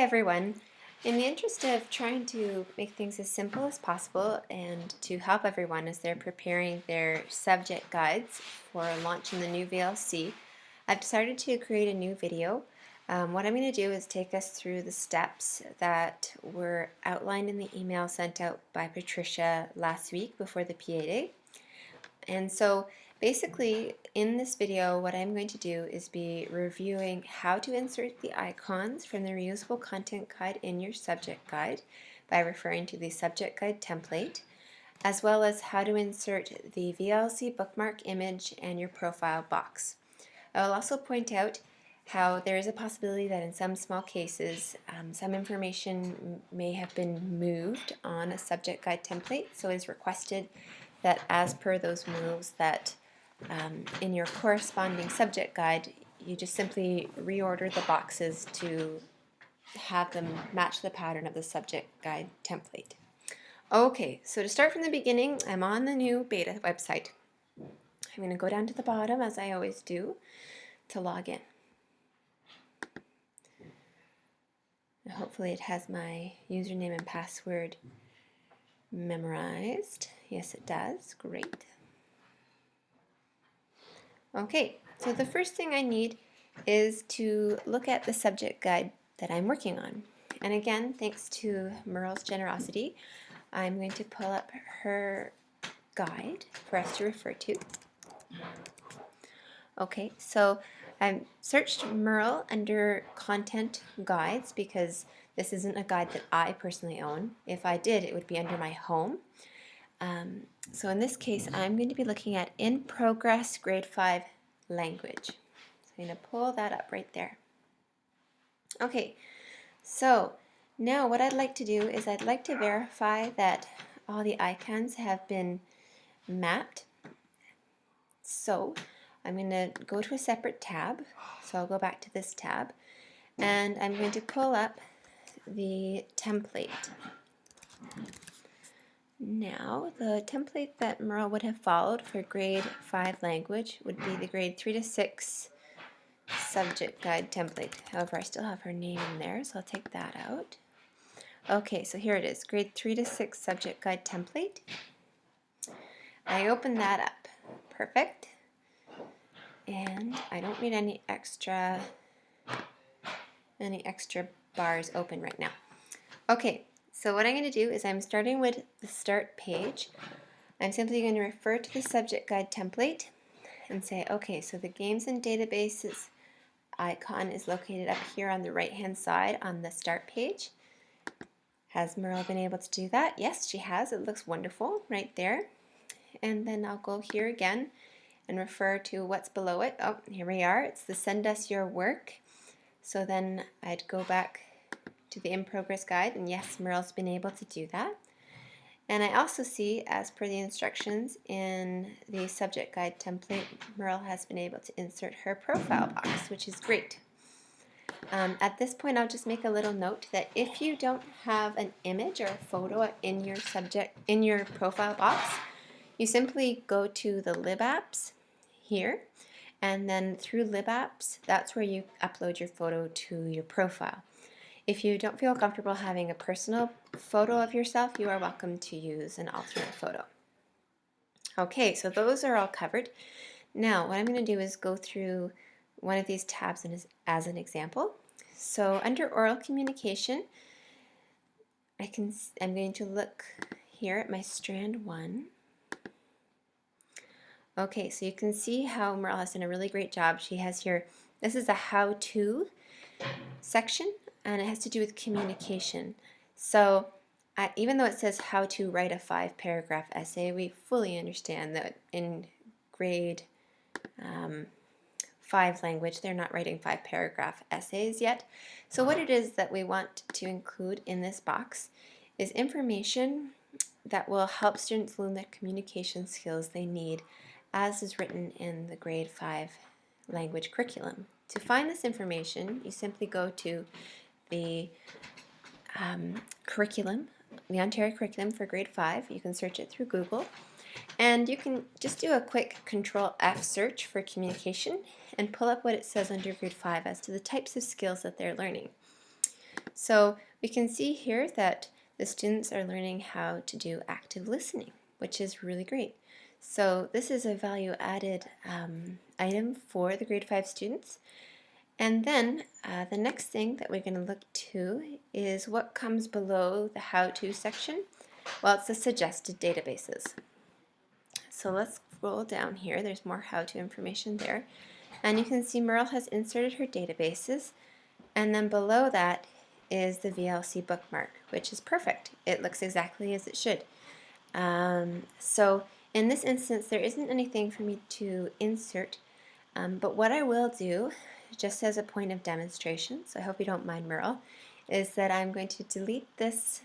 everyone. In the interest of trying to make things as simple as possible and to help everyone as they're preparing their subject guides for launching the new VLC, I've decided to create a new video. What I'm going to do is take us through the steps that were outlined in the email sent out by Patricia last week before the PA Day. And so basically in this video what I'm going to do is be reviewing how to insert the icons from the Reusable Content guide in your subject guide by referring to the subject guide template, as well as how to insert the VLC bookmark image and your profile box. I will also point out how there is a possibility that in some small cases some information may have been moved on a subject guide template, so it is requested that as per those moves that in your corresponding subject guide you just simply reorder the boxes to have them match the pattern of the subject guide template. Okay, so to start from the beginning, I'm on the new beta website. I'm going to go down to the bottom as I always do to log in. Hopefully it has my username and password memorized. Yes, it does. Great. Okay, so the first thing I need is to look at the subject guide that I'm working on. And again, thanks to Merle's generosity, I'm going to pull up her guide for us to refer to. Okay, so I searched Merle under Content Guides because this isn't a guide that I personally own. If I did, it would be under my home. So in this case, I'm going to be looking at In Progress Grade 5 Language. So I'm going to pull that up right there. Okay, so now what I'd like to do is I'd like to verify that all the icons have been mapped. So I'm going to go to a separate tab. So I'll go back to this tab and I'm going to pull up the template. Now, the template that Merle would have followed for grade 5 language would be the grade 3 to 6 subject guide template. However, I still have her name in there, so I'll take that out. Okay, so here it is, grade 3 to 6 subject guide template. I open that up. Perfect. And I don't need any extra bars open right now. Okay. So what I'm going to do is I'm starting with the start page. I'm simply going to refer to the subject guide template and say, okay, so the games and databases icon is located up here on the right hand side on the start page. Has Merle been able to do that? Yes, she has. It looks wonderful right there. And then I'll go here again and refer to what's below it. Oh, here we are. It's the send us your work. So then I'd go back to the In Progress guide, and yes, Merle's been able to do that. And I also see, as per the instructions in the subject guide template, Merle has been able to insert her profile box, which is great. At this point, I'll just make a little note that if you don't have an image or a photo in your profile box, you simply go to the LibApps here, and then through LibApps, that's where you upload your photo to your profile. If you don't feel comfortable having a personal photo of yourself, you are welcome to use an alternate photo. Okay, so those are all covered. Now, what I'm going to do is go through one of these tabs as an example. So under oral communication, I'm going to look here at my strand 1. Okay, so you can see how Merle has done a really great job. She has here, this is a how-to section, and it has to do with communication. So even though it says how to write a 5-paragraph essay, we fully understand that in grade 5 language, they're not writing 5-paragraph essays yet. So what it is that we want to include in this box is information that will help students learn the communication skills they need as is written in the grade 5 language curriculum. To find this information, you simply go to the curriculum, the Ontario curriculum for grade 5. You can search it through Google, and you can just do a quick Control-F search for communication and pull up what it says under grade 5 as to the types of skills that they're learning. So we can see here that the students are learning how to do active listening, which is really great. So this is a value added item for the grade 5 students. And then the next thing that we're going to look to is what comes below the how-to section. Well, it's the suggested databases. So let's scroll down here. There's more how-to information there. And you can see Merle has inserted her databases. And then below that is the VLC bookmark, which is perfect. It looks exactly as it should. So in this instance, there isn't anything for me to insert, but what I will do, just as a point of demonstration, so I hope you don't mind, Merle, is that I'm going to delete this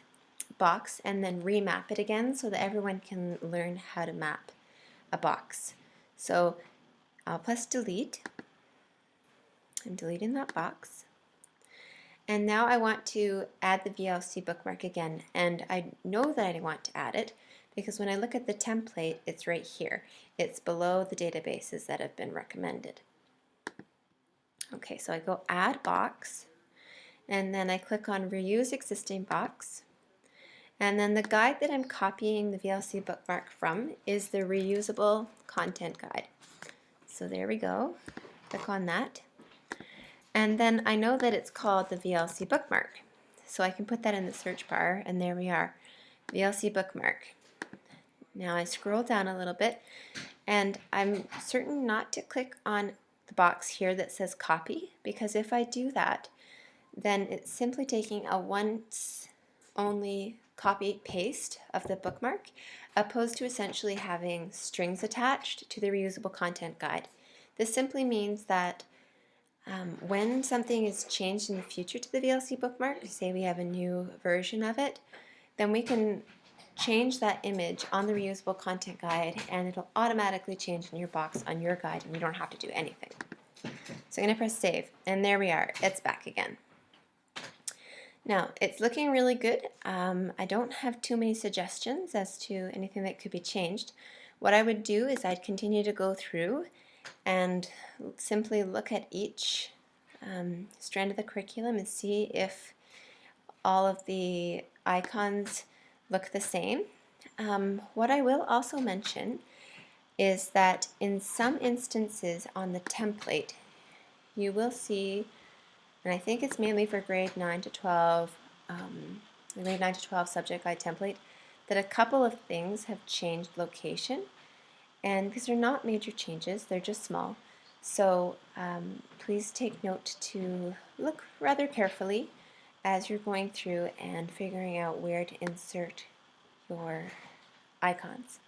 box and then remap it again so that everyone can learn how to map a box. So I'll press delete. I'm deleting that box. And now I want to add the VLC bookmark again, and I know that I want to add it because when I look at the template, it's right here. It's below the databases that have been recommended. Okay, so I go Add Box, and then I click on Reuse Existing Box, and then the guide that I'm copying the VLC bookmark from is the Reusable Content guide. So there we go. Click on that. And then I know that it's called the VLC bookmark. So I can put that in the search bar, and there we are, VLC bookmark. Now I scroll down a little bit, and I'm certain not to click on the box here that says copy, because if I do that, then it's simply taking a once only copy paste of the bookmark, opposed to essentially having strings attached to the reusable content guide. This simply means that when something is changed in the future to the VLC bookmark, say we have a new version of it, then we can change that image on the reusable content guide and it'll automatically change in your box on your guide and you don't have to do anything. So I'm going to press save, and there we are, it's back again. Now it's looking really good. I don't have too many suggestions as to anything that could be changed. What I would do is I'd continue to go through and simply look at each strand of the curriculum and see if all of the icons look the same. What I will also mention is that in some instances on the template you will see, and I think it's mainly for grade 9 to 12, the grade 9 to 12 subject guide template, that a couple of things have changed location. And these are not major changes, they're just small. So please take note to look rather carefully as you're going through and figuring out where to insert your icons.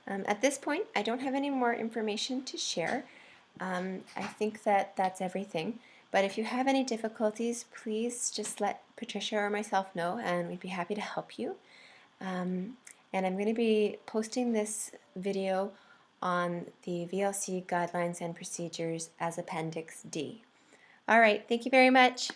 At this point, I don't have any more information to share. I think that that's everything. But if you have any difficulties, please just let Patricia or myself know and we'd be happy to help you. And I'm going to be posting this video on the VLC guidelines and procedures as Appendix D. All right, thank you very much.